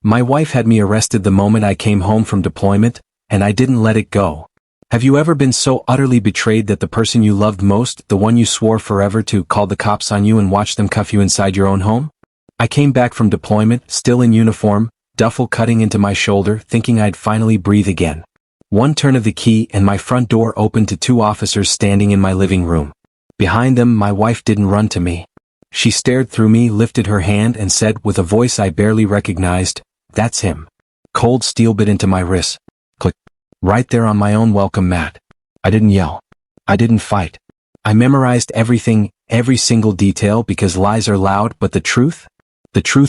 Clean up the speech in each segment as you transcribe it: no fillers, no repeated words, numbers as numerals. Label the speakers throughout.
Speaker 1: My wife had me arrested the moment I came home from deployment, and I didn't let it go. Have you ever been so utterly betrayed that the person you loved most, the one you swore forever to, called the cops on you and watched them cuff you inside your own home? I came back from deployment, still in uniform, duffel cutting into my shoulder, thinking I'd finally breathe again. One turn of the key and my front door opened to 2 officers standing in my living room. Behind them, my wife didn't run to me. She stared through me, lifted her hand and said with a voice I barely recognized, "That's him." Cold steel bit into my wrist. Click. Right there on my own welcome mat. I didn't yell. I didn't fight. I memorized everything, every single detail, because lies are loud, but the truth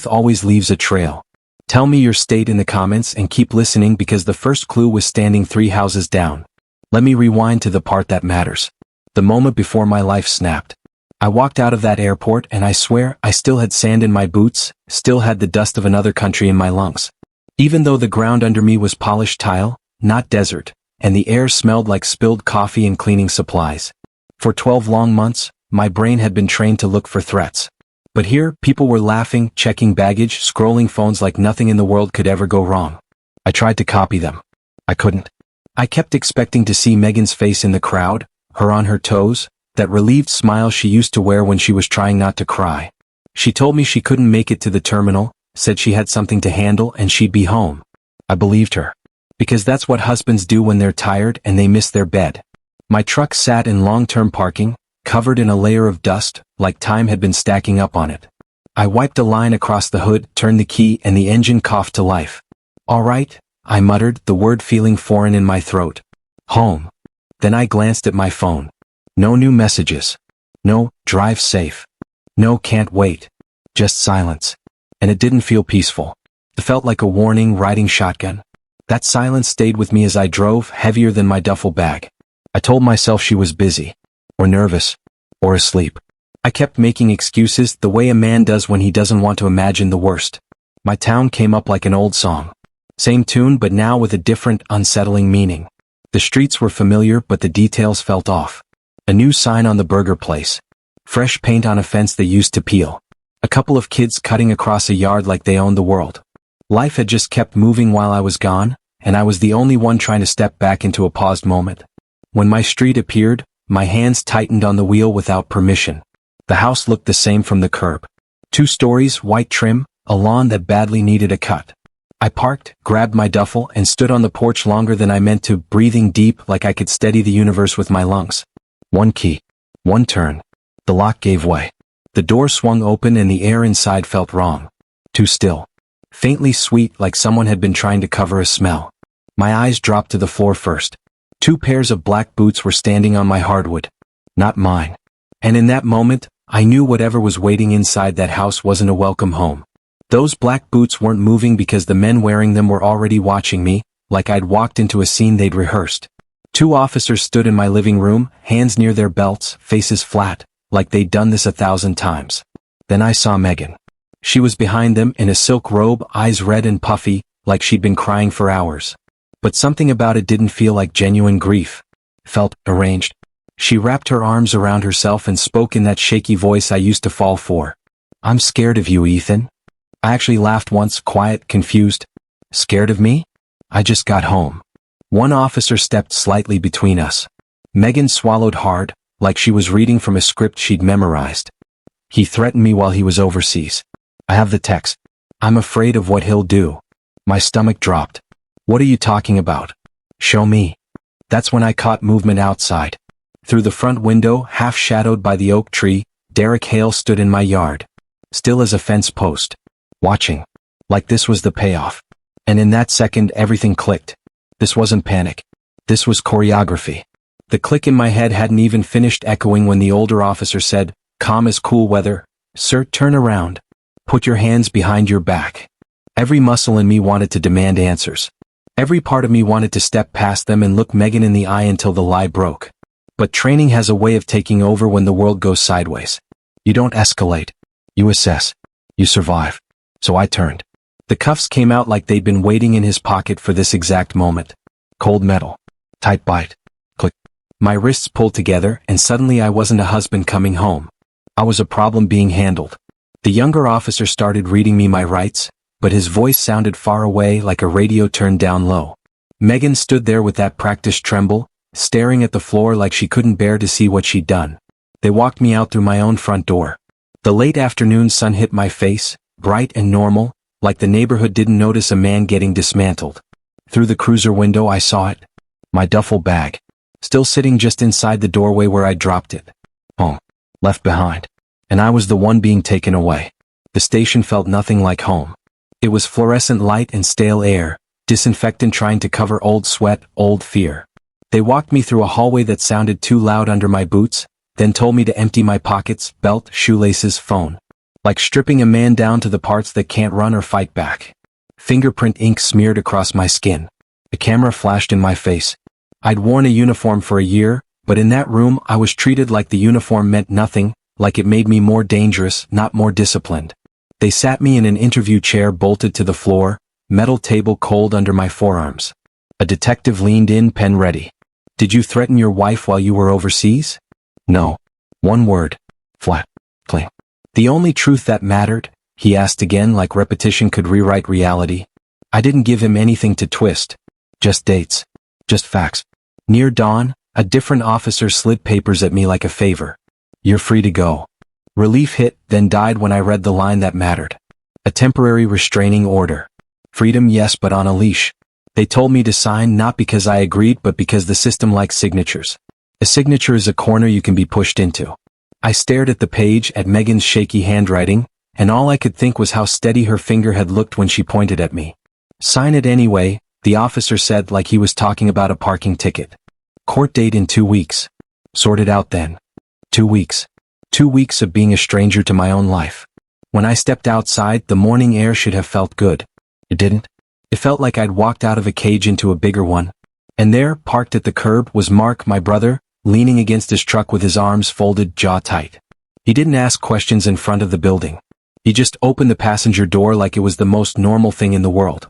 Speaker 1: always leaves a trail. Tell me your state in the comments and keep listening, because the first clue was standing 3 houses down. Let me rewind to the part that matters. The moment before my life snapped. I walked out of that airport and I swear I still had sand in my boots, still had the dust of another country in my lungs. Even though the ground under me was polished tile, not desert, and the air smelled like spilled coffee and cleaning supplies. For 12 long months, my brain had been trained to look for threats. But here, people were laughing, checking baggage, scrolling phones like nothing in the world could ever go wrong. I tried to copy them. I couldn't. I kept expecting to see Megan's face in the crowd, her on her toes, that relieved smile she used to wear when she was trying not to cry. She told me she couldn't make it to the terminal, said she had something to handle and she'd be home. I believed her. Because that's what husbands do when they're tired and they miss their bed. My truck sat in long-term parking, covered in a layer of dust, like time had been stacking up on it. I wiped a line across the hood, turned the key, and the engine coughed to life. "All right," I muttered, the word feeling foreign in my throat. "Home." Then I glanced at my phone. No new messages. No, "Drive safe." No, "Can't wait." Just silence. And it didn't feel peaceful. It felt like a warning riding shotgun. That silence stayed with me as I drove, heavier than my duffel bag. I told myself she was busy. Or nervous. Or asleep. I kept making excuses, the way a man does when he doesn't want to imagine the worst. My town came up like an old song. Same tune, but now with a different, unsettling meaning. The streets were familiar, but the details felt off. A new sign on the burger place. Fresh paint on a fence they used to peel. A couple of kids cutting across a yard like they owned the world. Life had just kept moving while I was gone, and I was the only one trying to step back into a paused moment. When my street appeared, my hands tightened on the wheel without permission. The house looked the same from the curb. 2 stories, white trim, a lawn that badly needed a cut. I parked, grabbed my duffel, and stood on the porch longer than I meant to, breathing deep like I could steady the universe with my lungs. 1 key. 1 turn. The lock gave way. The door swung open and the air inside felt wrong. Too still. Faintly sweet, like someone had been trying to cover a smell. My eyes dropped to the floor first. 2 pairs of black boots were standing on my hardwood. Not mine. And in that moment, I knew whatever was waiting inside that house wasn't a welcome home. Those black boots weren't moving because the men wearing them were already watching me, like I'd walked into a scene they'd rehearsed. 2 officers stood in my living room, hands near their belts, faces flat, like they'd done this 1,000 times. Then I saw Megan. She was behind them in a silk robe, eyes red and puffy, like she'd been crying for hours. But something about it didn't feel like genuine grief. It felt arranged. She wrapped her arms around herself and spoke in that shaky voice I used to fall for. "I'm scared of you, Ethan." I actually laughed once, quiet, confused. Scared of me? I just got home. 1 officer stepped slightly between us. Megan swallowed hard, like she was reading from a script she'd memorized. "He threatened me while he was overseas. I have the text. I'm afraid of what he'll do." My stomach dropped. "What are you talking about?" "Show me." That's when I caught movement outside. Through the front window, half shadowed by the oak tree, Derek Hale stood in my yard. Still as a fence post. Watching. Like this was the payoff. And in that second, everything clicked. This wasn't panic. This was choreography. The click in my head hadn't even finished echoing when the older officer said, calm as cool weather, "Sir, turn around. Put your hands behind your back." Every muscle in me wanted to demand answers. Every part of me wanted to step past them and look Megan in the eye until the lie broke. But training has a way of taking over when the world goes sideways. You don't escalate. You assess. You survive. So I turned. The cuffs came out like they'd been waiting in his pocket for this exact moment. Cold metal. Tight bite. Click. My wrists pulled together, and suddenly I wasn't a husband coming home. I was a problem being handled. The younger officer started reading me my rights, but his voice sounded far away like a radio turned down low. Megan stood there with that practiced tremble, staring at the floor like she couldn't bear to see what she'd done. They walked me out through my own front door. The late afternoon sun hit my face, bright and normal, like the neighborhood didn't notice a man getting dismantled. Through the cruiser window I saw it. My duffel bag. Still sitting just inside the doorway where I dropped it. Home. Left behind. And I was the one being taken away. The station felt nothing like home. It was fluorescent light and stale air, disinfectant trying to cover old sweat, old fear. They walked me through a hallway that sounded too loud under my boots, then told me to empty my pockets, belt, shoelaces, phone. Like stripping a man down to the parts that can't run or fight back. Fingerprint ink smeared across my skin. A camera flashed in my face. I'd worn a uniform for a year, but in that room I was treated like the uniform meant nothing, like it made me more dangerous, not more disciplined. They sat me in an interview chair bolted to the floor, metal table cold under my forearms. A detective leaned in, pen ready. Did you threaten your wife while you were overseas? No. One word. Flat. Clean. The only truth that mattered? He asked again like repetition could rewrite reality. I didn't give him anything to twist. Just dates. Just facts. Near dawn, a different officer slid papers at me like a favor. You're free to go. Relief hit, then died when I read the line that mattered. A temporary restraining order. Freedom, yes, but on a leash. They told me to sign not because I agreed but because the system likes signatures. A signature is a corner you can be pushed into. I stared at the page, at Megan's shaky handwriting, and all I could think was how steady her finger had looked when she pointed at me. Sign it anyway, the officer said like he was talking about a parking ticket. Court date in 2 weeks. Sort it out then. 2 weeks. 2 weeks of being a stranger to my own life. When I stepped outside, the morning air should have felt good. It didn't. It felt like I'd walked out of a cage into a bigger one. And there, parked at the curb, was Mark, my brother, leaning against his truck with his arms folded, jaw tight. He didn't ask questions in front of the building. He just opened the passenger door like it was the most normal thing in the world.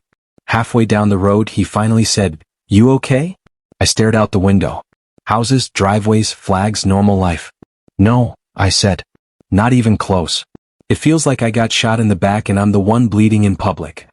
Speaker 1: Halfway down the road, he finally said, "You okay?" I stared out the window. Houses, driveways, flags, normal life. No, I said. Not even close. It feels like I got shot in the back and I'm the one bleeding in public.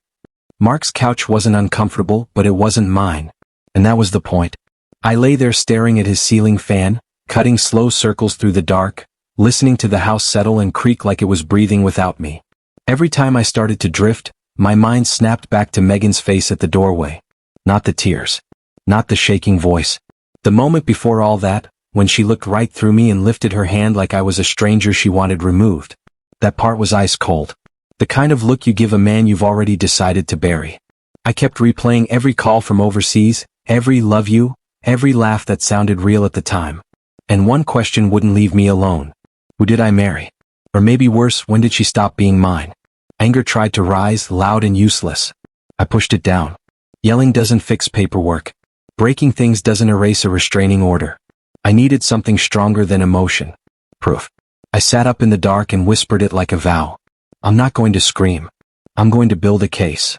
Speaker 1: Mark's couch wasn't uncomfortable, but it wasn't mine. And that was the point. I lay there staring at his ceiling fan, cutting slow circles through the dark, listening to the house settle and creak like it was breathing without me. Every time I started to drift, my mind snapped back to Megan's face at the doorway. Not the tears. Not the shaking voice. The moment before all that, when she looked right through me and lifted her hand like I was a stranger she wanted removed. That part was ice cold. The kind of look you give a man you've already decided to bury. I kept replaying every call from overseas, every love you, every laugh that sounded real at the time. And one question wouldn't leave me alone. Who did I marry? Or maybe worse, when did she stop being mine? Anger tried to rise, loud and useless. I pushed it down. Yelling doesn't fix paperwork. Breaking things doesn't erase a restraining order. I needed something stronger than emotion. Proof. I sat up in the dark and whispered it like a vow. I'm not going to scream. I'm going to build a case.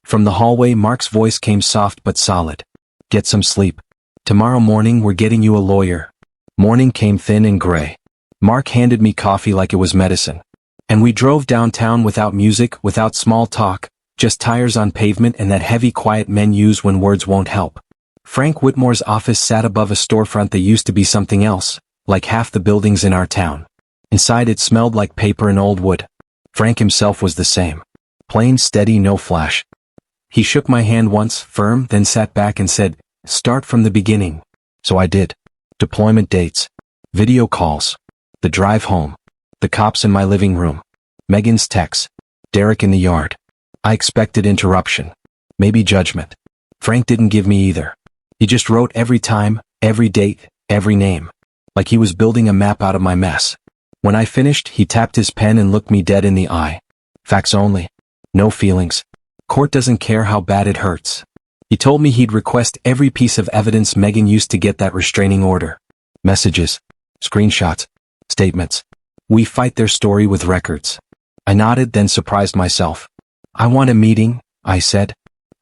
Speaker 1: From the hallway, Mark's voice came soft but solid. Get some sleep. Tomorrow morning we're getting you a lawyer. Morning came thin and gray. Mark handed me coffee like it was medicine. And we drove downtown without music, without small talk, just tires on pavement and that heavy quiet men use when words won't help. Frank Whitmore's office sat above a storefront that used to be something else, like half the buildings in our town. Inside it smelled like paper and old wood. Frank himself was the same. Plain, steady, no flash. He shook my hand once, firm, then sat back and said, "Start from the beginning." So I did. Deployment dates. Video calls. The drive home. The cops in my living room. Megan's texts. Derek in the yard. I expected interruption. Maybe judgment. Frank didn't give me either. He just wrote every time, every date, every name. Like he was building a map out of my mess. When I finished, he tapped his pen and looked me dead in the eye. Facts only. No feelings. Court doesn't care how bad it hurts. He told me he'd request every piece of evidence Megan used to get that restraining order. Messages. Screenshots. Statements. We fight their story with records. I nodded, then surprised myself. I want a meeting, I said.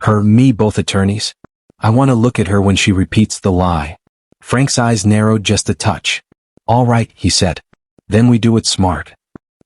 Speaker 1: Her, me, both attorneys. I want to look at her when she repeats the lie. Frank's eyes narrowed just a touch. All right, he said. Then we do it smart.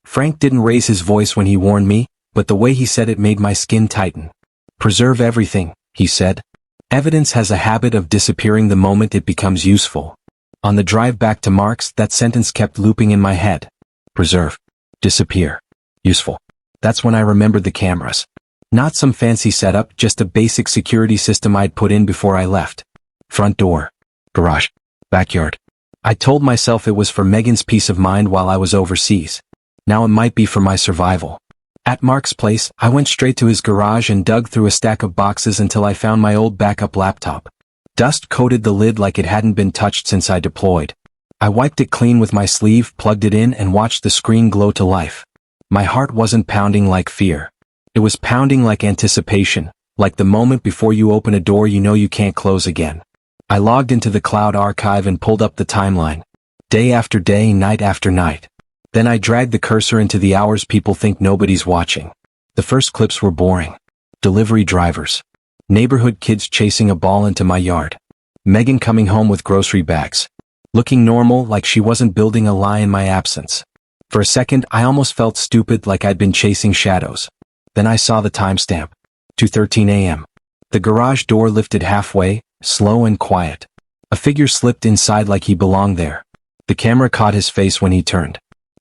Speaker 1: Frank didn't raise his voice when he warned me, but the way he said it made my skin tighten. Preserve everything, he said. Evidence has a habit of disappearing the moment it becomes useful. On the drive back to Mark's, that sentence kept looping in my head. Preserve. Disappear. Useful. That's when I remembered the cameras. Not some fancy setup, just a basic security system I'd put in before I left. Front door. Garage. Backyard. I told myself it was for Megan's peace of mind while I was overseas. Now it might be for my survival. At Mark's place, I went straight to his garage and dug through a stack of boxes until I found my old backup laptop. Dust coated the lid like it hadn't been touched since I deployed. I wiped it clean with my sleeve, plugged it in, and watched the screen glow to life. My heart wasn't pounding like fear. It was pounding like anticipation, like the moment before you open a door you know you can't close again. I logged into the cloud archive and pulled up the timeline. Day after day, night after night. Then I dragged the cursor into the hours people think nobody's watching. The first clips were boring. Delivery drivers. Neighborhood kids chasing a ball into my yard. Megan coming home with grocery bags. Looking normal, like she wasn't building a lie in my absence. For a second, I almost felt stupid, like I'd been chasing shadows. Then I saw the timestamp. 2:13 a.m. The garage door lifted halfway, slow and quiet. A figure slipped inside like he belonged there. The camera caught his face when he turned.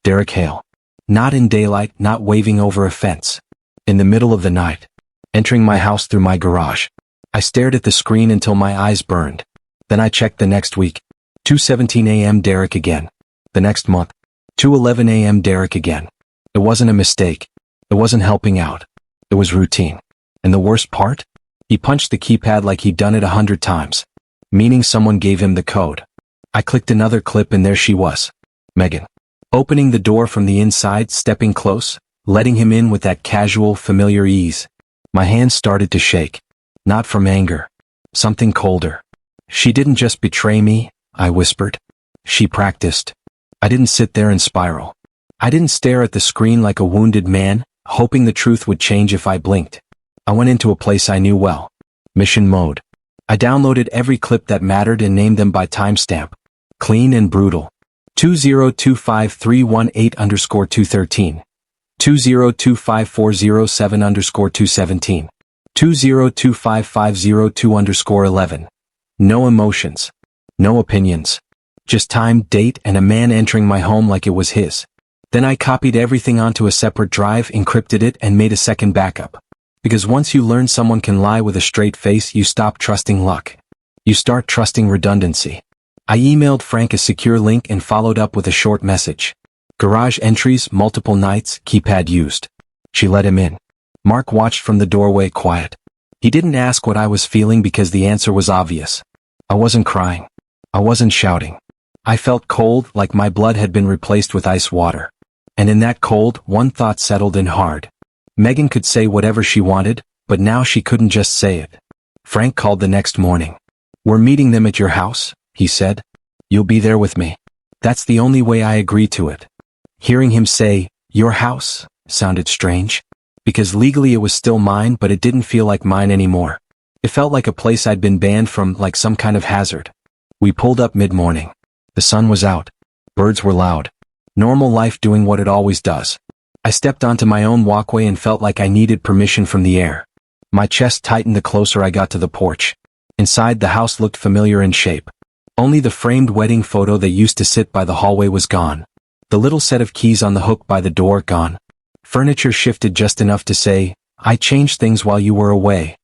Speaker 1: Derek Hale. Not in daylight, not waving over a fence. In the middle of the night. Entering my house through my garage. I stared at the screen until my eyes burned. Then I checked the next week. 2:17 a.m. Derek again. The next month. 2:11 a.m. Derek again. It wasn't a mistake. It wasn't helping out. It was routine. And the worst part? He punched the keypad like he'd done it 100 times. Meaning someone gave him the code. I clicked another clip and there she was. Megan. Opening the door from the inside, stepping close, letting him in with that casual, familiar ease. My hands started to shake. Not from anger. Something colder. She didn't just betray me, I whispered. She practiced. I didn't sit there and spiral. I didn't stare at the screen like a wounded man, hoping the truth would change if I blinked. I went into a place I knew well. Mission mode. I downloaded every clip that mattered and named them by timestamp. Clean and brutal. 2025318_213. 2025407_217. 2025502_11. No emotions. No opinions. Just time, date, and a man entering my home like it was his. Then I copied everything onto a separate drive, encrypted it, and made a second backup. Because once you learn someone can lie with a straight face, you stop trusting luck. You start trusting redundancy. I emailed Frank a secure link and followed up with a short message. Garage entries, multiple nights, keypad used. She let him in. Mark watched from the doorway, quiet. He didn't ask what I was feeling because the answer was obvious. I wasn't crying. I wasn't shouting. I felt cold, like my blood had been replaced with ice water. And in that cold, one thought settled in hard. Megan could say whatever she wanted, but now she couldn't just say it. Frank called the next morning. We're meeting them at your house, he said. You'll be there with me. That's the only way I agreed to it. Hearing him say, your house, sounded strange. Because legally it was still mine, but it didn't feel like mine anymore. It felt like a place I'd been banned from, like some kind of hazard. We pulled up mid-morning. The sun was out. Birds were loud. Normal life doing what it always does. I stepped onto my own walkway and felt like I needed permission from the air. My chest tightened the closer I got to the porch. Inside, the house looked familiar in shape. Only the framed wedding photo that used to sit by the hallway was gone. The little set of keys on the hook by the door gone. Furniture shifted just enough to say, I changed things while you were away.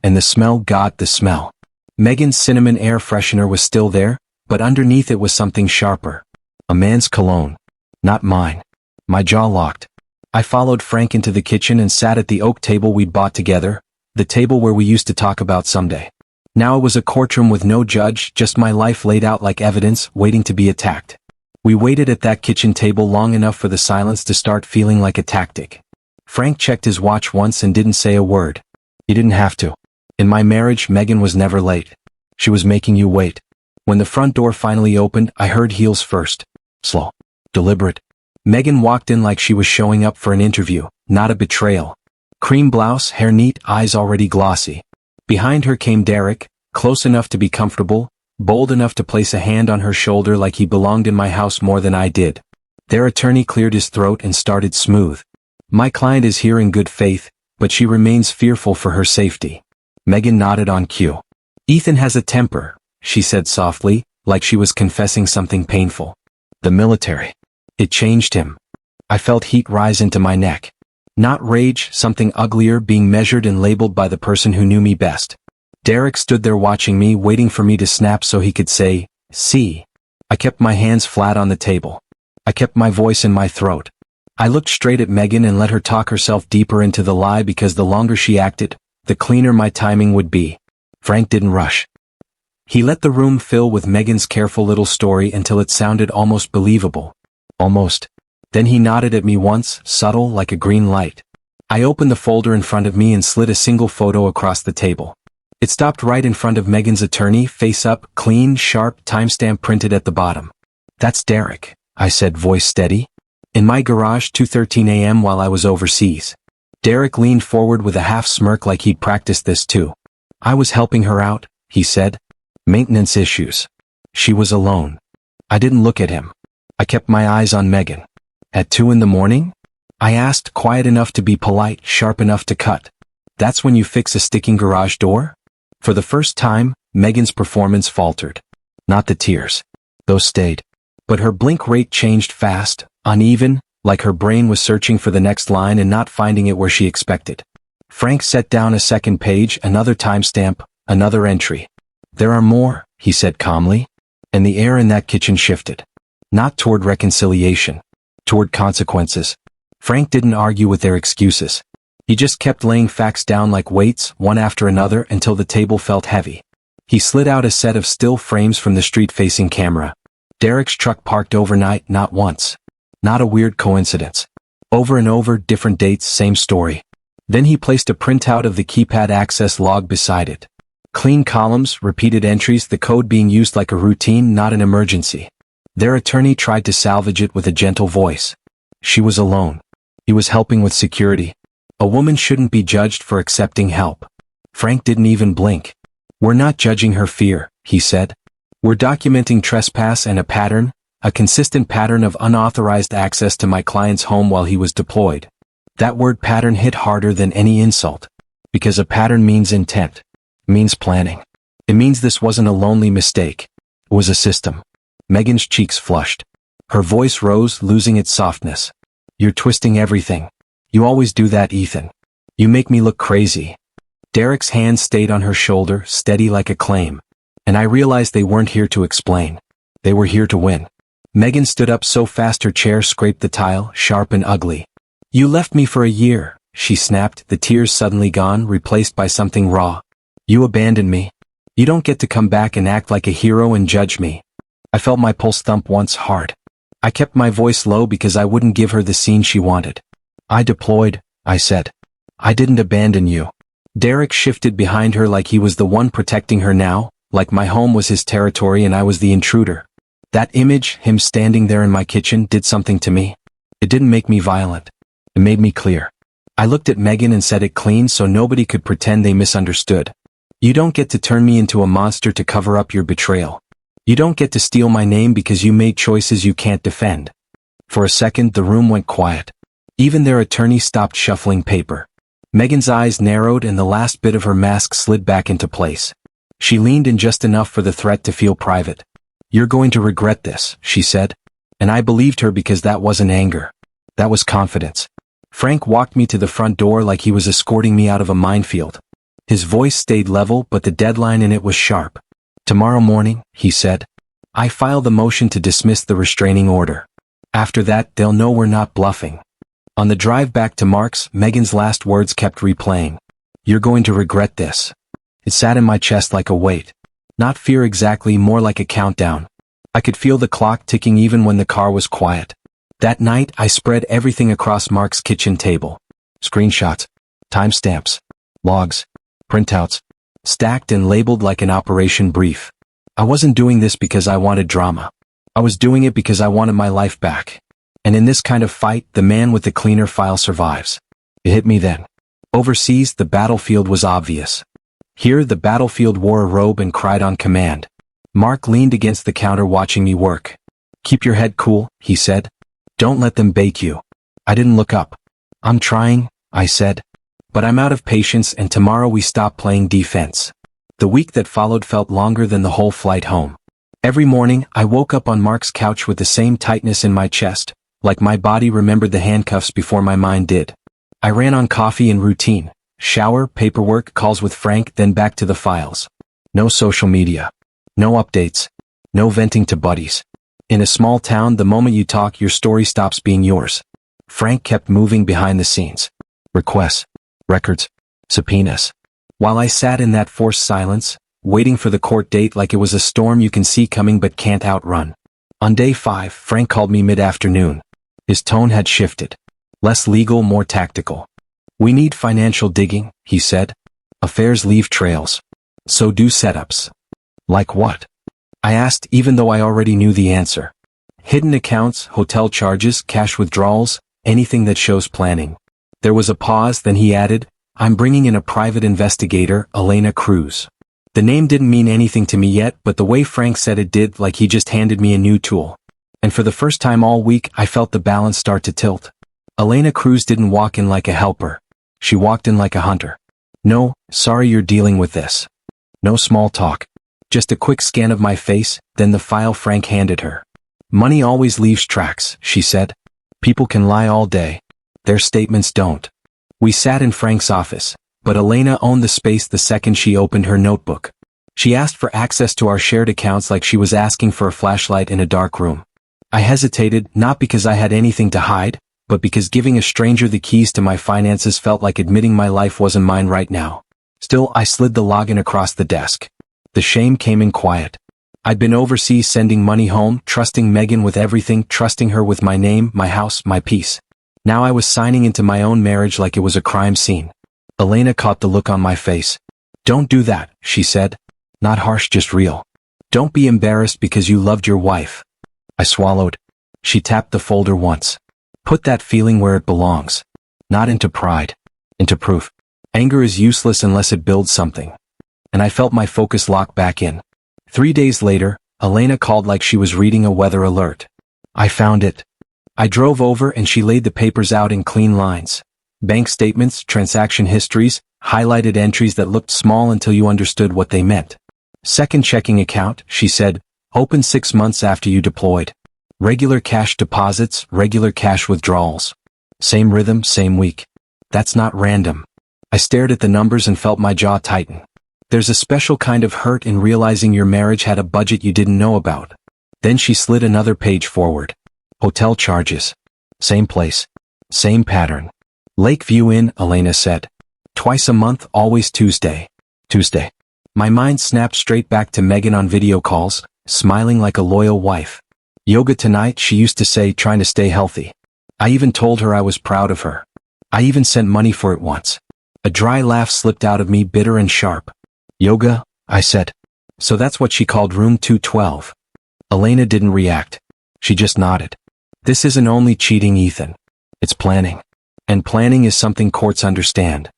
Speaker 1: And the smell, God, the smell. Megan's cinnamon air freshener was still there, but underneath it was something sharper. A man's cologne. Not mine. My jaw locked. I followed Frank into the kitchen and sat at the oak table we'd bought together, the table where we used to talk about someday. Now it was a courtroom with no judge, just my life laid out like evidence, waiting to be attacked. We waited at that kitchen table long enough for the silence to start feeling like a tactic. Frank checked his watch once and didn't say a word. He didn't have to. In my marriage, Megan was never late. She was making you wait. When the front door finally opened, I heard heels first. Slow. Deliberate. Megan walked in like she was showing up for an interview, not a betrayal. Cream blouse, hair neat, eyes already glossy. Behind her came Derek, close enough to be comfortable, bold enough to place a hand on her shoulder like he belonged in my house more than I did. Their attorney cleared his throat and started smooth. My client is here in good faith, but she remains fearful for her safety. Megan nodded on cue. Ethan has a temper, she said softly, like she was confessing something painful. The military. It changed him. I felt heat rise into my neck. Not rage, something uglier being measured and labeled by the person who knew me best. Derek stood there watching me, waiting for me to snap so he could say, "See." I kept my hands flat on the table. I kept my voice in my throat. I looked straight at Megan and let her talk herself deeper into the lie because the longer she acted, the cleaner my timing would be. Frank didn't rush. He let the room fill with Megan's careful little story until it sounded almost believable. Almost. Then he nodded at me once, subtle like a green light. I opened the folder in front of me and slid a single photo across the table. It stopped right in front of Megan's attorney, face up, clean, sharp, timestamp printed at the bottom. "That's Derek," I said, voice steady. "In my garage, 2:13 a.m. while I was overseas." Derek leaned forward with a half smirk like he'd practiced this too. "I was helping her out," he said. "Maintenance issues." She was alone. I didn't look at him. I kept my eyes on Megan. "At 2 in the morning?" I asked, quiet enough to be polite, sharp enough to cut. "That's when you fix a sticking garage door?" For the first time, Megan's performance faltered. Not the tears. Those stayed. But her blink rate changed fast, uneven, like her brain was searching for the next line and not finding it where she expected. Frank set down a second page, another timestamp, another entry. "There are more," he said calmly. And the air in that kitchen shifted. Not toward reconciliation. Toward consequences. Frank didn't argue with their excuses. He just kept laying facts down like weights, one after another, until the table felt heavy. He slid out a set of still frames from the street-facing camera. Derek's truck parked overnight, not once. Not a weird coincidence. Over and over, different dates, same story. Then he placed a printout of the keypad access log beside it. Clean columns, repeated entries, the code being used like a routine, not an emergency. Their attorney tried to salvage it with a gentle voice. She was alone. He was helping with security. A woman shouldn't be judged for accepting help. Frank didn't even blink. "We're not judging her fear," he said. "We're documenting trespass and a consistent pattern of unauthorized access to my client's home while he was deployed." That word pattern hit harder than any insult. Because a pattern means intent. Means planning. It means this wasn't a lonely mistake. It was a system. Megan's cheeks flushed. Her voice rose, losing its softness. "You're twisting everything. You always do that, Ethan. You make me look crazy." Derek's hand stayed on her shoulder, steady like a claim. And I realized they weren't here to explain. They were here to win. Megan stood up so fast her chair scraped the tile, sharp and ugly. "You left me for a year," she snapped, the tears suddenly gone, replaced by something raw. "You abandoned me. You don't get to come back and act like a hero and judge me." I felt my pulse thump once hard. I kept my voice low because I wouldn't give her the scene she wanted. "I deployed," I said. "I didn't abandon you." Derek shifted behind her like he was the one protecting her now, like my home was his territory and I was the intruder. That image, him standing there in my kitchen, did something to me. It didn't make me violent. It made me clear. I looked at Megan and said it clean so nobody could pretend they misunderstood. "You don't get to turn me into a monster to cover up your betrayal. You don't get to steal my name because you made choices you can't defend." For a second the room went quiet. Even their attorney stopped shuffling paper. Megan's eyes narrowed and the last bit of her mask slid back into place. She leaned in just enough for the threat to feel private. "You're going to regret this," she said. And I believed her because that wasn't anger. That was confidence. Frank walked me to the front door like he was escorting me out of a minefield. His voice stayed level but the deadline in it was sharp. "Tomorrow morning," he said. "I file the motion to dismiss the restraining order. After that, they'll know we're not bluffing." On the drive back to Mark's, Megan's last words kept replaying. "You're going to regret this." It sat in my chest like a weight. Not fear exactly, more like a countdown. I could feel the clock ticking even when the car was quiet. That night, I spread everything across Mark's kitchen table. Screenshots, timestamps, logs, printouts, stacked and labeled like an operation brief. I wasn't doing this because I wanted drama. I was doing it because I wanted my life back. And in this kind of fight, the man with the cleaner file survives. It hit me then. Overseas, the battlefield was obvious. Here, the battlefield wore a robe and cried on command. Mark leaned against the counter watching me work. "Keep your head cool," he said. "Don't let them bake you." I didn't look up. I'm trying, I said. But I'm out of patience and tomorrow we stop playing defense. The week that followed felt longer than the whole flight home. Every morning, I woke up on Mark's couch with the same tightness in my chest, like my body remembered the handcuffs before my mind did. I ran on coffee and routine. Shower, paperwork, calls with Frank, then back to the files. No social media. No updates. No venting to buddies. In a small town, the moment you talk, your story stops being yours. Frank kept moving behind the scenes. Requests. Records. Subpoenas. While I sat in that forced silence, waiting for the court date like it was a storm you can see coming but can't outrun. On day 5, Frank called me mid-afternoon. His tone had shifted. Less legal, more tactical. We need financial digging, he said. Affairs leave trails. So do setups. Like what? I asked, even though I already knew the answer. Hidden accounts, hotel charges, cash withdrawals, anything that shows planning. There was a pause, then he added, I'm bringing in a private investigator, Elena Cruz. The name didn't mean anything to me yet, but the way Frank said it did, like he just handed me a new tool. And for the first time all week, I felt the balance start to tilt. Elena Cruz didn't walk in like a helper. She walked in like a hunter. No, sorry you're dealing with this. No small talk. Just a quick scan of my face, then the file Frank handed her. Money always leaves tracks, she said. People can lie all day. Their statements don't. We sat in Frank's office, but Elena owned the space the second she opened her notebook. She asked for access to our shared accounts like she was asking for a flashlight in a dark room. I hesitated, not because I had anything to hide, but because giving a stranger the keys to my finances felt like admitting my life wasn't mine right now. Still, I slid the login across the desk. The shame came in quiet. I'd been overseas sending money home, trusting Megan with everything, trusting her with my name, my house, my peace. Now I was signing into my own marriage like it was a crime scene. Elena caught the look on my face. Don't do that, she said. Not harsh, just real. Don't be embarrassed because you loved your wife. I swallowed. She tapped the folder once. Put that feeling where it belongs. Not into pride. Into proof. Anger is useless unless it builds something. And I felt my focus lock back in. 3 days later, Elena called like she was reading a weather alert. I found it. I drove over and she laid the papers out in clean lines. Bank statements, transaction histories, highlighted entries that looked small until you understood what they meant. Second checking account, she said, opened 6 months after you deployed. Regular cash deposits, regular cash withdrawals. Same rhythm, same week. That's not random. I stared at the numbers and felt my jaw tighten. There's a special kind of hurt in realizing your marriage had a budget you didn't know about. Then she slid another page forward. Hotel charges. Same place. Same pattern. Lakeview Inn, Elena said. Twice a month, always Tuesday. Tuesday. My mind snapped straight back to Megan on video calls, smiling like a loyal wife. Yoga tonight, she used to say, trying to stay healthy. I even told her I was proud of her. I even sent money for it once. A dry laugh slipped out of me, bitter and sharp. Yoga, I said. So that's what she called room 212. Elena didn't react. She just nodded. This isn't only cheating, Ethan. It's planning. And planning is something courts understand.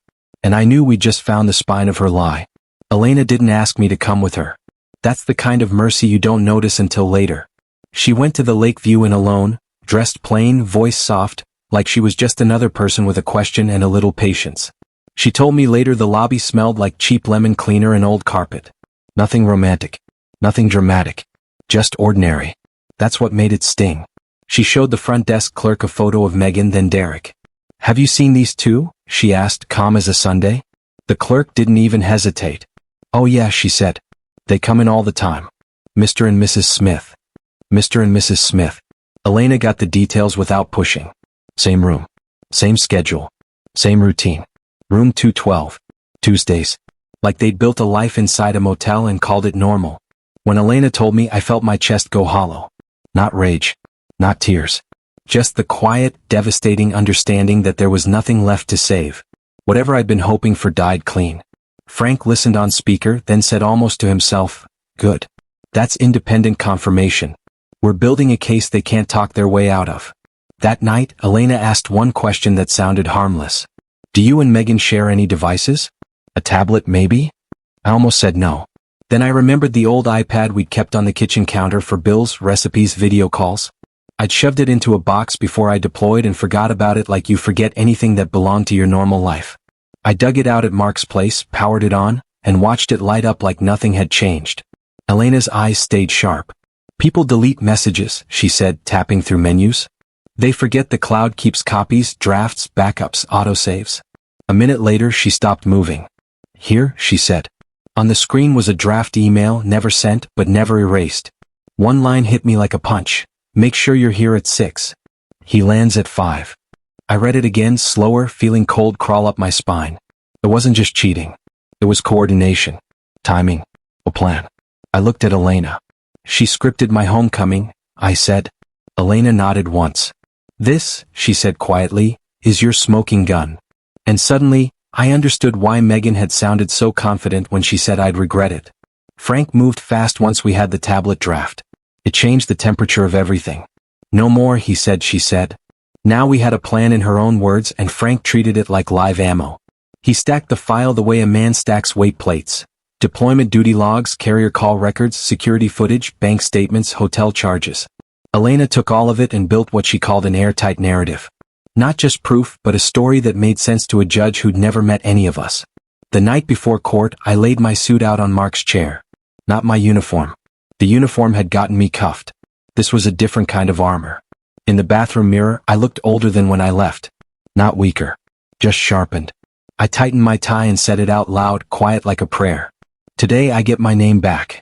Speaker 1: And I knew we'd just found the spine of her lie. Elena didn't ask me to come with her. That's the kind of mercy you don't notice until later. She went to the Lakeview Inn alone, dressed plain, voice soft, like she was just another person with a question and a little patience. She told me later the lobby smelled like cheap lemon cleaner and old carpet. Nothing romantic. Nothing dramatic. Just ordinary. That's what made it sting. She showed the front desk clerk a photo of Megan, then Derek. Have you seen these two? She asked, calm as a Sunday. The clerk didn't even hesitate. Oh yeah, she said. They come in all the time. Mr. and Mrs. Smith. Mr. and Mrs. Smith. Elena got the details without pushing. Same room. Same schedule. Same routine. Room 212. Tuesdays. Like they'd built a life inside a motel and called it normal. When Elena told me, I felt my chest go hollow. Not rage. Not tears. Just the quiet, devastating understanding that there was nothing left to save. Whatever I'd been hoping for died clean. Frank listened on speaker, then said almost to himself, good. That's independent confirmation. We're building a case they can't talk their way out of. That night, Elena asked one question that sounded harmless. Do you and Megan share any devices? A tablet, maybe? I almost said no. Then I remembered the old iPad we'd kept on the kitchen counter for bills, recipes, video calls. I'd shoved it into a box before I deployed and forgot about it like you forget anything that belonged to your normal life. I dug it out at Mark's place, powered it on, and watched it light up like nothing had changed. Elena's eyes stayed sharp. People delete messages, she said, tapping through menus. They forget the cloud keeps copies, drafts, backups, autosaves. A minute later, she stopped moving. Here, she said. On the screen was a draft email, never sent, but never erased. One line hit me like a punch. Make sure you're here at 6. He lands at 5. I read it again, slower, feeling cold crawl up my spine. It wasn't just cheating. It was coordination. Timing. A plan. I looked at Elena. She scripted my homecoming, I said. Elena nodded once. This, she said quietly, is your smoking gun. And suddenly, I understood why Megan had sounded so confident when she said I'd regret it. Frank moved fast once we had the tablet draft. It changed the temperature of everything. No more, he said, she said. Now we had a plan in her own words, and Frank treated it like live ammo. He stacked the file the way a man stacks weight plates. Deployment duty logs, carrier call records, security footage, bank statements, hotel charges. Elena took all of it and built what she called an airtight narrative. Not just proof, but a story that made sense to a judge who'd never met any of us. The night before court, I laid my suit out on Mark's chair. Not my uniform. The uniform had gotten me cuffed. This was a different kind of armor. In the bathroom mirror, I looked older than when I left. Not weaker. Just sharpened. I tightened my tie and said it out loud, quiet like a prayer. Today I get my name back.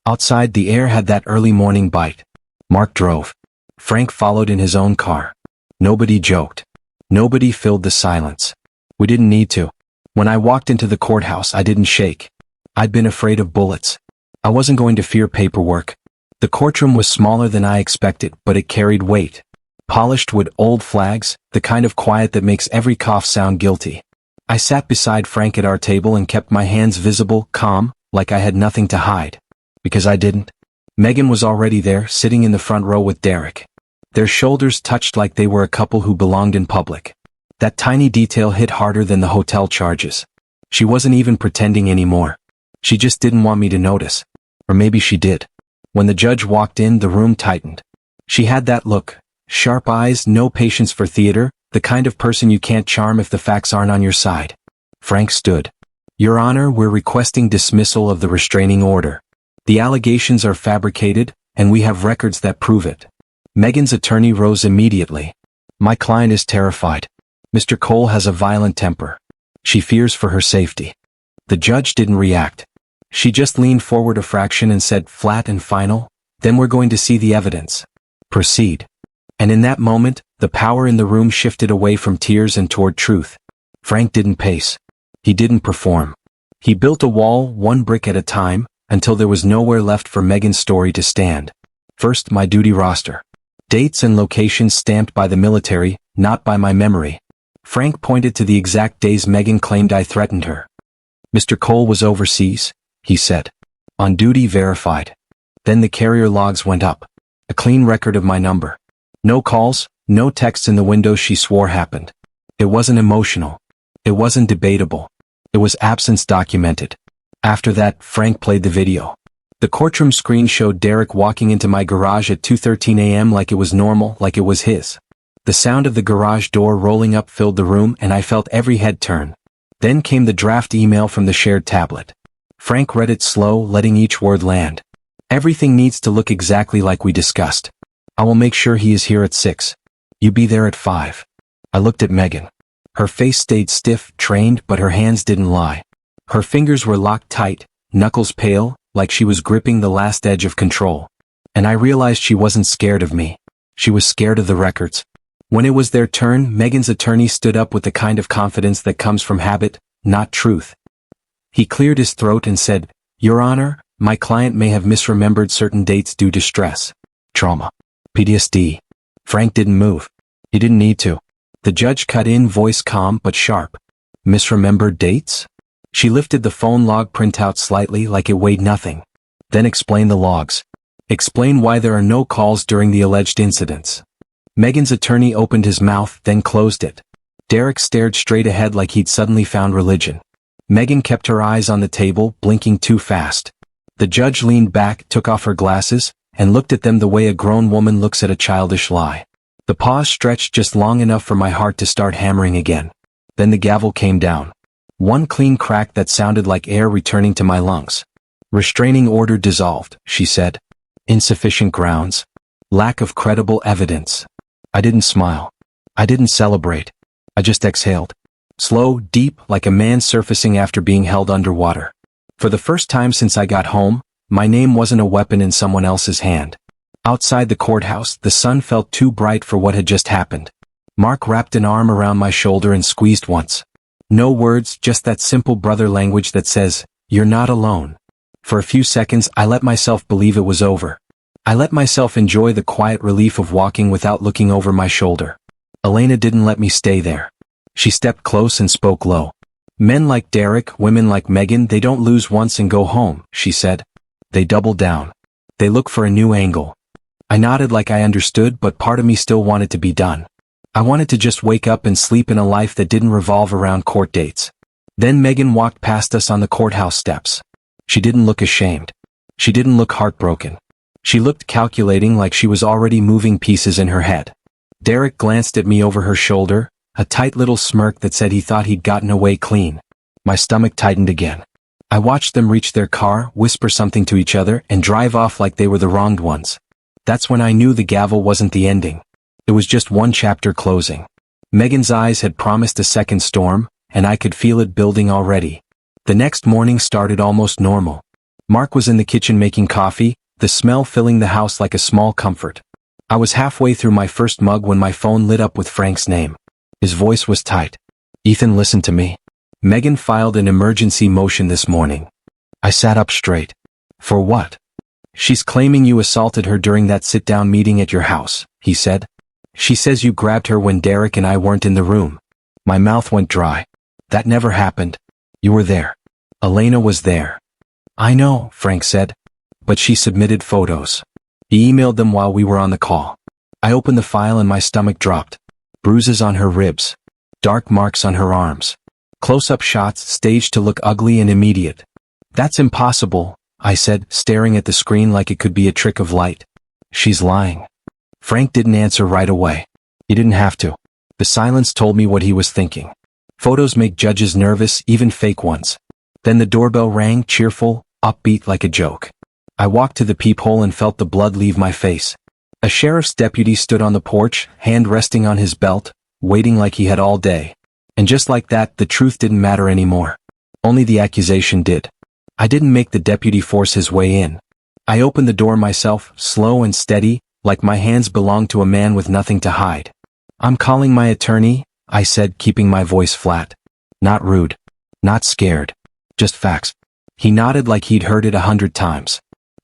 Speaker 1: Outside, the air had that early morning bite. Mark drove. Frank followed in his own car. Nobody joked. Nobody filled the silence. We didn't need to. When I walked into the courthouse, I didn't shake. I'd been afraid of bullets. I wasn't going to fear paperwork. The courtroom was smaller than I expected, but it carried weight. Polished wood, old flags, the kind of quiet that makes every cough sound guilty. I sat beside Frank at our table and kept my hands visible, calm, like I had nothing to hide. Because I didn't. Megan was already there, sitting in the front row with Derek. Their shoulders touched like they were a couple who belonged in public. That tiny detail hit harder than the hotel charges. She wasn't even pretending anymore. She just didn't want me to notice. Or maybe she did. When the judge walked in, the room tightened. She had that look. Sharp eyes, no patience for theater, the kind of person you can't charm if the facts aren't on your side. Frank stood. Your Honor, we're requesting dismissal of the restraining order. The allegations are fabricated, and we have records that prove it. Megan's attorney rose immediately. My client is terrified. Mr. Cole has a violent temper. She fears for her safety. The judge didn't react. She just leaned forward a fraction and said, flat and final, then we're going to see the evidence. Proceed. And in that moment, the power in the room shifted away from tears and toward truth. Frank didn't pace. He didn't perform. He built a wall, one brick at a time, until there was nowhere left for Megan's story to stand. First, my duty roster. Dates and locations stamped by the military, not by my memory. Frank pointed to the exact days Megan claimed I threatened her. Mr. Cole was overseas, he said. On duty verified. Then the carrier logs went up. A clean record of my number. No calls, no texts in the windows she swore happened. It wasn't emotional. It wasn't debatable. It was absence documented. After that, Frank played the video. The courtroom screen showed Derek walking into my garage at 2:13 a.m. like it was normal, like it was his. The sound of the garage door rolling up filled the room and I felt every head turn. Then came the draft email from the shared tablet. Frank read it slow, letting each word land. Everything needs to look exactly like we discussed. I will make sure he is here at 6. You be there at 5. I looked at Megan. Her face stayed stiff, trained, but her hands didn't lie. Her fingers were locked tight, knuckles pale, like she was gripping the last edge of control. And I realized she wasn't scared of me. She was scared of the records. When it was their turn, Megan's attorney stood up with the kind of confidence that comes from habit, not truth. He cleared his throat and said, Your Honor, my client may have misremembered certain dates due to stress, trauma, PTSD. Frank didn't move. He didn't need to. The judge cut in, voice calm but sharp. Misremembered dates? She lifted the phone log printout slightly like it weighed nothing. Then explain the logs. Explain why there are no calls during the alleged incidents. Megan's attorney opened his mouth, then closed it. Derek stared straight ahead like he'd suddenly found religion. Megan kept her eyes on the table, blinking too fast. The judge leaned back, took off her glasses, and looked at them the way a grown woman looks at a childish lie. The pause stretched just long enough for my heart to start hammering again. Then the gavel came down. One clean crack that sounded like air returning to my lungs. "Restraining order dissolved," she said. "Insufficient grounds. Lack of credible evidence." I didn't smile. I didn't celebrate. I just exhaled. Slow, deep, like a man surfacing after being held underwater. For the first time since I got home, my name wasn't a weapon in someone else's hand. Outside the courthouse, the sun felt too bright for what had just happened. Mark wrapped an arm around my shoulder and squeezed once. No words, just that simple brother language that says, "You're not alone." For a few seconds, I let myself believe it was over. I let myself enjoy the quiet relief of walking without looking over my shoulder. Elena didn't let me stay there. She stepped close and spoke low. "Men like Derek, women like Megan, they don't lose once and go home," she said. "They double down. They look for a new angle." I nodded like I understood, but part of me still wanted to be done. I wanted to just wake up and sleep in a life that didn't revolve around court dates. Then Megan walked past us on the courthouse steps. She didn't look ashamed. She didn't look heartbroken. She looked calculating, like she was already moving pieces in her head. Derek glanced at me over her shoulder, a tight little smirk that said he thought he'd gotten away clean. My stomach tightened again. I watched them reach their car, whisper something to each other, and drive off like they were the wronged ones. That's when I knew the gavel wasn't the ending. It was just one chapter closing. Megan's eyes had promised a second storm, and I could feel it building already. The next morning started almost normal. Mark was in the kitchen making coffee, the smell filling the house like a small comfort. I was halfway through my first mug when my phone lit up with Frank's name. His voice was tight. "Ethan, listen to me. Megan filed an emergency motion this morning." I sat up straight. "For what?" "She's claiming you assaulted her during that sit-down meeting at your house," he said. "She says you grabbed her when Derek and I weren't in the room." My mouth went dry. "That never happened. You were there. Elena was there." "I know," Frank said. "But she submitted photos. He emailed them while we were on the call." I opened the file and my stomach dropped. Bruises on her ribs. Dark marks on her arms. Close-up shots staged to look ugly and immediate. "That's impossible," I said, staring at the screen like it could be a trick of light. "She's lying." Frank didn't answer right away. He didn't have to. The silence told me what he was thinking. Photos make judges nervous, even fake ones. Then the doorbell rang, cheerful, upbeat like a joke. I walked to the peephole and felt the blood leave my face. A sheriff's deputy stood on the porch, hand resting on his belt, waiting like he had all day. And just like that, the truth didn't matter anymore. Only the accusation did. I didn't make the deputy force his way in. I opened the door myself, slow and steady, like my hands belonged to a man with nothing to hide. "I'm calling my attorney," I said, keeping my voice flat. Not rude. Not scared. Just facts. He nodded like he'd heard it 100 times.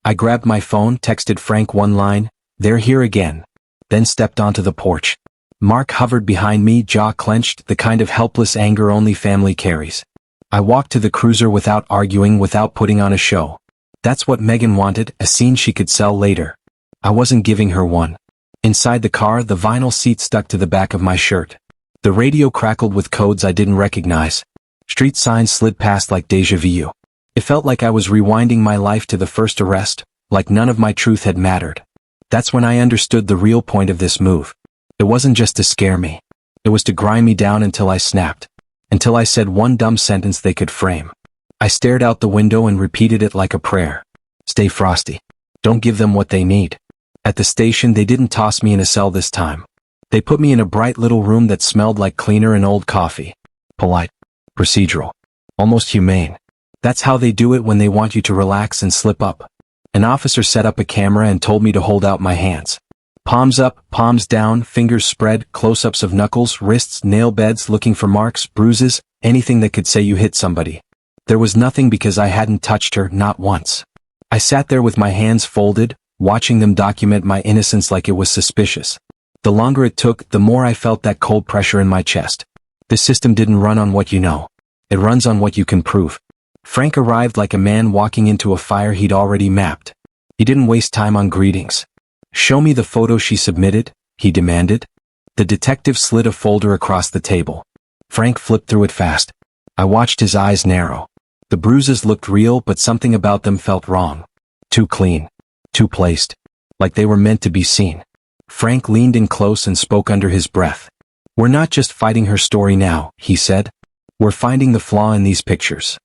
Speaker 1: I grabbed my phone, texted Frank one line, "They're here again," then stepped onto the porch. Mark hovered behind me, jaw clenched, the kind of helpless anger only family carries. I walked to the cruiser without arguing, without putting on a show. That's what Megan wanted, a scene she could sell later. I wasn't giving her one. Inside the car, the vinyl seat stuck to the back of my shirt. The radio crackled with codes I didn't recognize. Street signs slid past like déjà vu. It felt like I was rewinding my life to the first arrest, like none of my truth had mattered. That's when I understood the real point of this move. It wasn't just to scare me. It was to grind me down until I snapped. Until I said one dumb sentence they could frame. I stared out the window and repeated it like a prayer. "Stay frosty. Don't give them what they need." At the station, they didn't toss me in a cell this time. They put me in a bright little room that smelled like cleaner and old coffee. Polite. Procedural. Almost humane. That's how they do it when they want you to relax and slip up. An officer set up a camera and told me to hold out my hands. Palms up, palms down, fingers spread, close-ups of knuckles, wrists, nail beds, looking for marks, bruises, anything that could say you hit somebody. There was nothing because I hadn't touched her, not once. I sat there with my hands folded, watching them document my innocence like it was suspicious. The longer it took, the more I felt that cold pressure in my chest. This system didn't run on what you know. It runs on what you can prove. Frank arrived like a man walking into a fire he'd already mapped. He didn't waste time on greetings. "Show me the photo she submitted," he demanded. The detective slid a folder across the table. Frank flipped through it fast. I watched his eyes narrow. The bruises looked real, but something about them felt wrong. Too clean. Too placed. like they were meant to be seen. Frank leaned in close and spoke under his breath. "We're not just fighting her story now," he said. "We're finding the flaw in these pictures.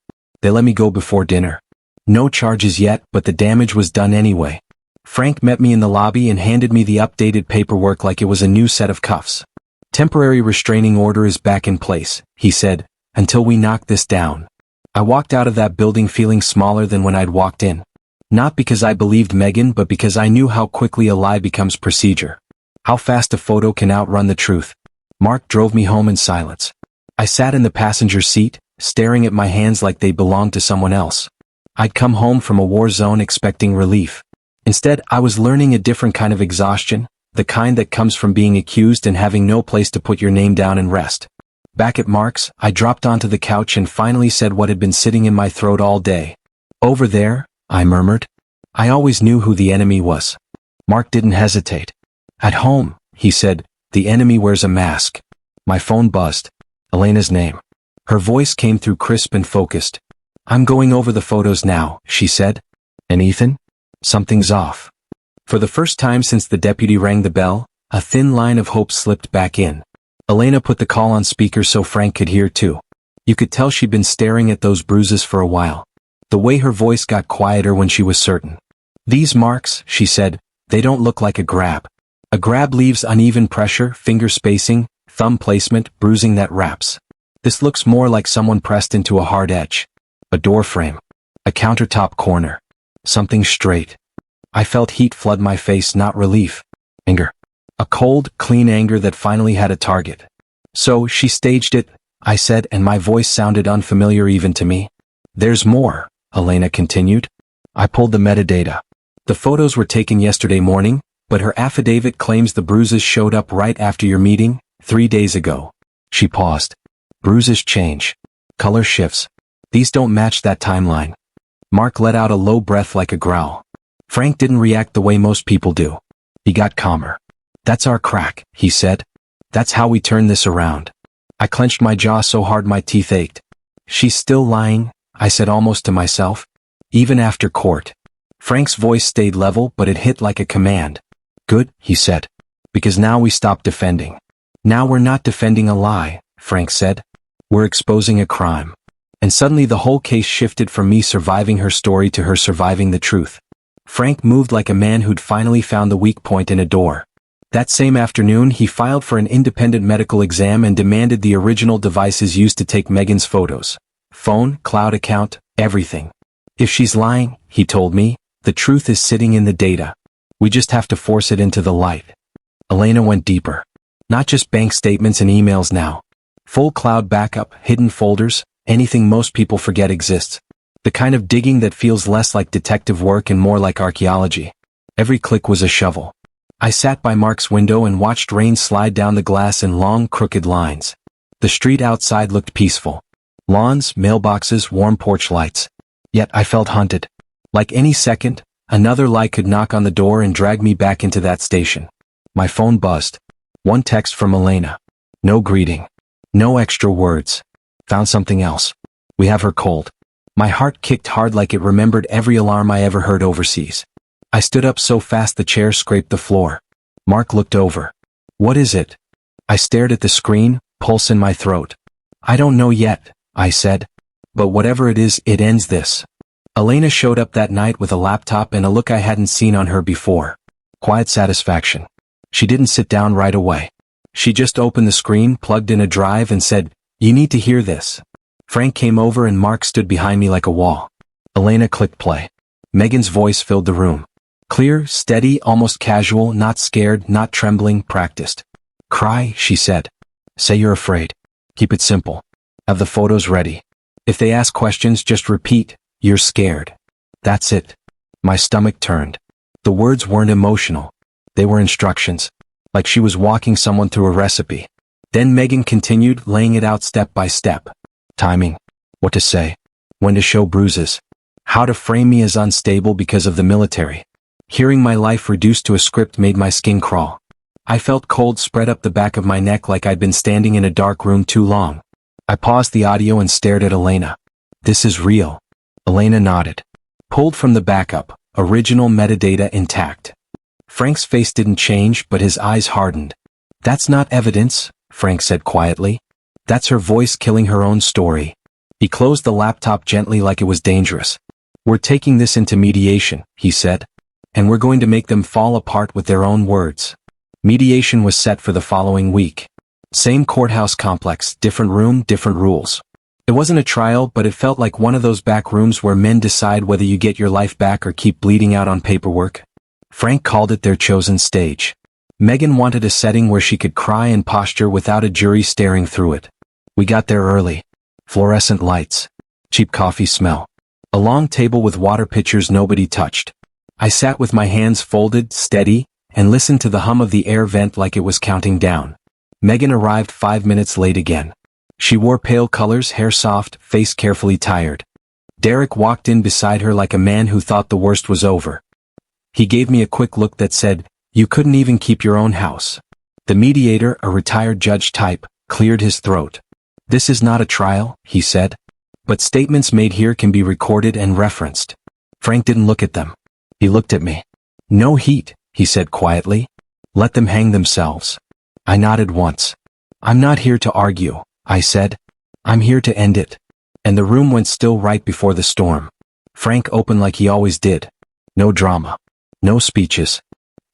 Speaker 1: They let me go before dinner. No charges yet, but the damage was done anyway." Frank met me in the lobby and handed me the updated paperwork like it was a new set of cuffs. "Temporary restraining order is back in place," he said, "until we knock this down." I walked out of that building feeling smaller than when I'd walked in. Not because I believed Megan, but because I knew how quickly a lie becomes procedure. How fast a photo can outrun the truth. Mark drove me home in silence. I sat in the passenger seat, staring at my hands like they belonged to someone else. I'd come home from a war zone expecting relief. Instead, I was learning a different kind of exhaustion, the kind that comes from being accused and having no place to put your name down and rest. Back at Mark's, I dropped onto the couch and finally said what had been sitting in my throat all day. "Over there," I murmured. I always knew who the enemy was. Mark didn't hesitate. "At home," he said, "the enemy wears a mask." My phone buzzed. Elena's name. Her voice came through crisp and focused. "I'm going over the photos now," she said. "And Ethan? Something's off." For the first time since the deputy rang the bell, a thin line of hope slipped back in. Elena put the call on speaker so Frank could hear too. You could tell she'd been staring at those bruises for a while. The way her voice got quieter when she was certain. "These marks," she said, "they don't look like a grab. A grab leaves uneven pressure, finger spacing, thumb placement, bruising that wraps. This looks more like someone pressed into a hard edge. A door frame. A countertop corner. Something straight." I felt heat flood my face, not relief. Anger. A cold, clean anger that finally had a target. "So she staged it," I said, and my voice sounded unfamiliar even to me. "There's more," Elena continued. I pulled the metadata. The photos were taken yesterday morning, but her affidavit claims the bruises showed up right after your meeting, 3 days ago. She paused. "Bruises change. Color shifts. These don't match that timeline." Mark let out a low breath like a growl. Frank didn't react the way most people do. He got calmer. "That's our crack," he said. "That's how we turn this around." I clenched my jaw so hard my teeth ached. "She's still lying," I said almost to myself. "Even after court." Frank's voice stayed level, but it hit like a command. "Good," he said. "Because now we stop defending." "Now we're not defending a lie," Frank said. "We're exposing a crime." And suddenly the whole case shifted from me surviving her story to her surviving the truth. Frank moved like a man who'd finally found the weak point in a door. That same afternoon he filed for an independent medical exam and demanded the original devices used to take Megan's photos. Phone, cloud account, everything. "If she's lying," he told me, "the truth is sitting in the data. We just have to force it into the light." Elena went deeper. Not just bank statements and emails now. Full cloud backup, hidden folders, anything most people forget exists. The kind of digging that feels less like detective work and more like archaeology. Every click was a shovel. I sat by Mark's window and watched rain slide down the glass in long, crooked lines. The street outside looked peaceful. Lawns, mailboxes, warm porch lights. Yet I felt haunted. Like any second, another lie could knock on the door and drag me back into that station. My phone buzzed. One text from Elena. No greeting. No extra words. Found something else. "We have her cold." My heart kicked hard like it remembered every alarm I ever heard overseas. I stood up so fast the chair scraped the floor. Mark looked over. "What is it?" I stared at the screen, pulse in my throat. "I don't know yet," I said. "But whatever it is, it ends this." Elena showed up that night with a laptop and a look I hadn't seen on her before. Quiet satisfaction. She didn't sit down right away. She just opened the screen, plugged in a drive and said, "You need to hear this." Frank came over and Mark stood behind me like a wall. Elena clicked play. Megan's voice filled the room. Clear, steady, almost casual, not scared, not trembling, practiced. "Cry," she said. "Say you're afraid. Keep it simple. Have the photos ready. If they ask questions, just repeat, 'You're scared.' That's it." My stomach turned. The words weren't emotional. They were instructions. Like she was walking someone through a recipe. Then Megan continued, laying it out step by step. Timing. What to say. When to show bruises. How to frame me as unstable because of the military. Hearing my life reduced to a script made my skin crawl. I felt cold spread up the back of my neck like I'd been standing in a dark room too long. I paused the audio and stared at Elena. "This is real." Elena nodded. "Pulled from the backup, original metadata intact." Frank's face didn't change, but his eyes hardened. That's not evidence, Frank said quietly. That's her voice killing her own story. He closed the laptop gently like it was dangerous. We're taking this into mediation, he said. And we're going to make them fall apart with their own words. Mediation was set for the following week. Same courthouse complex, different room, different rules. It wasn't a trial, but it felt like one of those back rooms where men decide whether you get your life back or keep bleeding out on paperwork. Frank called it their chosen stage. Megan wanted a setting where she could cry and posture without a jury staring through it. We got there early. Fluorescent lights. Cheap coffee smell. A long table with water pitchers nobody touched. I sat with my hands folded, steady, and listened to the hum of the air vent like it was counting down. Megan arrived 5 minutes late again. She wore pale colors, hair soft, face carefully tired. Derek walked in beside her like a man who thought the worst was over. He gave me a quick look that said, "You couldn't even keep your own house." The mediator, a retired judge type, cleared his throat. "This is not a trial," he said. "But statements made here can be recorded and referenced." Frank didn't look at them. He looked at me. "No heat," he said quietly. "Let them hang themselves." I nodded once. "I'm not here to argue," I said. "I'm here to end it." And the room went still right before the storm. Frank opened like he always did. No drama. No speeches.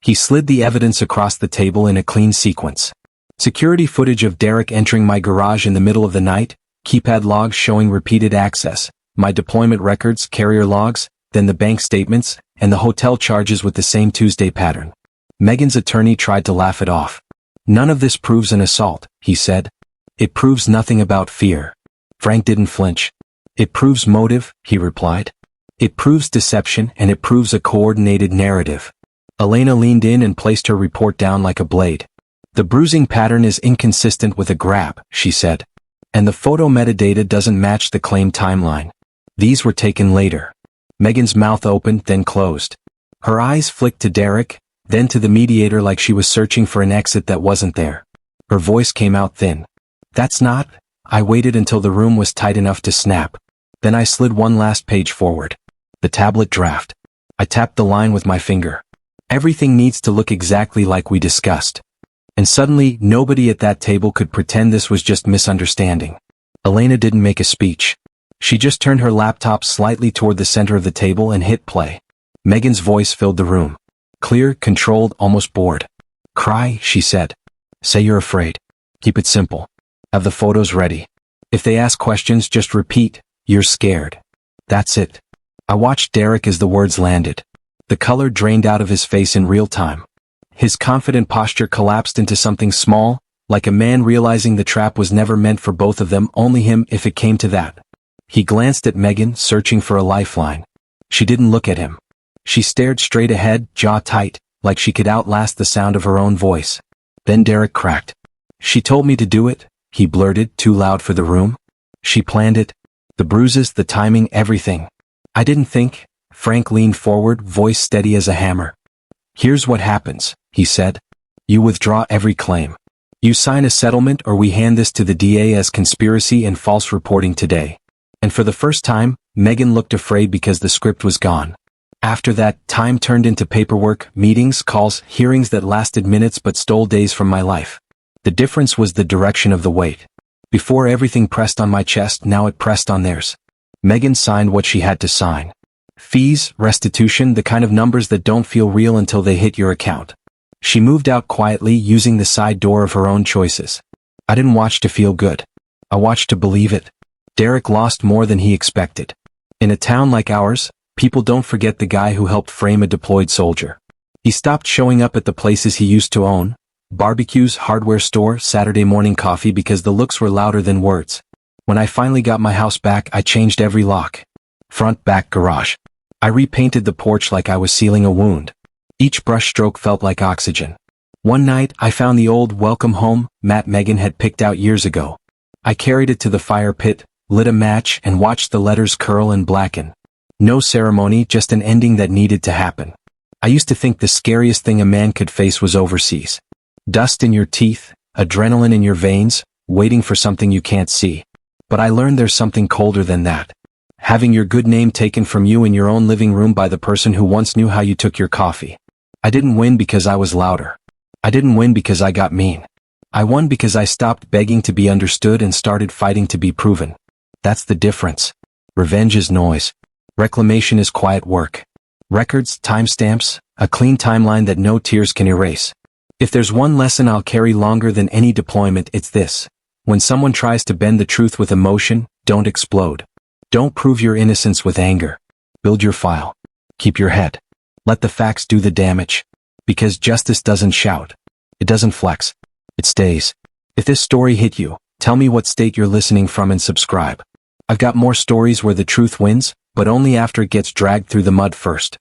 Speaker 1: He slid the evidence across the table in a clean sequence. Security footage of Derek entering my garage in the middle of the night, keypad logs showing repeated access, my deployment records, carrier logs, then the bank statements, and the hotel charges with the same Tuesday pattern. Megan's attorney tried to laugh it off. "None of this proves an assault," he said. "It proves nothing about fear." Frank didn't flinch. "It proves motive," he replied. "It proves deception, and it proves a coordinated narrative." Elena leaned in and placed her report down like a blade. "The bruising pattern is inconsistent with a grab," she said. "And the photo metadata doesn't match the claim timeline. These were taken later." Megan's mouth opened, then closed. Her eyes flicked to Derek, then to the mediator like she was searching for an exit that wasn't there. Her voice came out thin. "That's not..." I waited until the room was tight enough to snap. Then I slid one last page forward. The tablet draft. I tapped the line with my finger. "Everything needs to look exactly like we discussed." And suddenly, nobody at that table could pretend this was just misunderstanding. Elena didn't make a speech. She just turned her laptop slightly toward the center of the table and hit play. Megan's voice filled the room. Clear, controlled, almost bored. "Cry," she said. "Say you're afraid. Keep it simple. Have the photos ready. If they ask questions, just repeat, 'You're scared.' That's it." I watched Derek as the words landed. The color drained out of his face in real time. His confident posture collapsed into something small, like a man realizing the trap was never meant for both of them, only him if it came to that. He glanced at Megan, searching for a lifeline. She didn't look at him. She stared straight ahead, jaw tight, like she could outlast the sound of her own voice. Then Derek cracked. "She told me to do it," he blurted, too loud for the room. "She planned it. The bruises, the timing, everything. I didn't think." Frank leaned forward, voice steady as a hammer. "Here's what happens," he said. "You withdraw every claim. You sign a settlement or we hand this to the DA as conspiracy and false reporting today." And for the first time, Megan looked afraid because the script was gone. After that, time turned into paperwork, meetings, calls, hearings that lasted minutes but stole days from my life. The difference was the direction of the weight. Before everything pressed on my chest, now it pressed on theirs. Megan signed what she had to sign. Fees, restitution, the kind of numbers that don't feel real until they hit your account. She moved out quietly, using the side door of her own choices. I didn't watch to feel good. I watched to believe it. Derek lost more than he expected. In a town like ours, people don't forget the guy who helped frame a deployed soldier. He stopped showing up at the places he used to own, barbecues, hardware store, Saturday morning coffee, because the looks were louder than words. When I finally got my house back, I changed every lock. Front, back, garage. I repainted the porch like I was sealing a wound. Each brush stroke felt like oxygen. One night, I found the old welcome home mat Megan had picked out years ago. I carried it to the fire pit, lit a match, and watched the letters curl and blacken. No ceremony, just an ending that needed to happen. I used to think the scariest thing a man could face was overseas. Dust in your teeth, adrenaline in your veins, waiting for something you can't see. But I learned there's something colder than that. Having your good name taken from you in your own living room by the person who once knew how you took your coffee. I didn't win because I was louder. I didn't win because I got mean. I won because I stopped begging to be understood and started fighting to be proven. That's the difference. Revenge is noise. Reclamation is quiet work. Records, timestamps, a clean timeline that no tears can erase. If there's one lesson I'll carry longer than any deployment, it's this. When someone tries to bend the truth with emotion, don't explode. Don't prove your innocence with anger. Build your file. Keep your head. Let the facts do the damage. Because justice doesn't shout. It doesn't flex. It stays. If this story hit you, tell me what state you're listening from and subscribe. I've got more stories where the truth wins, but only after it gets dragged through the mud first.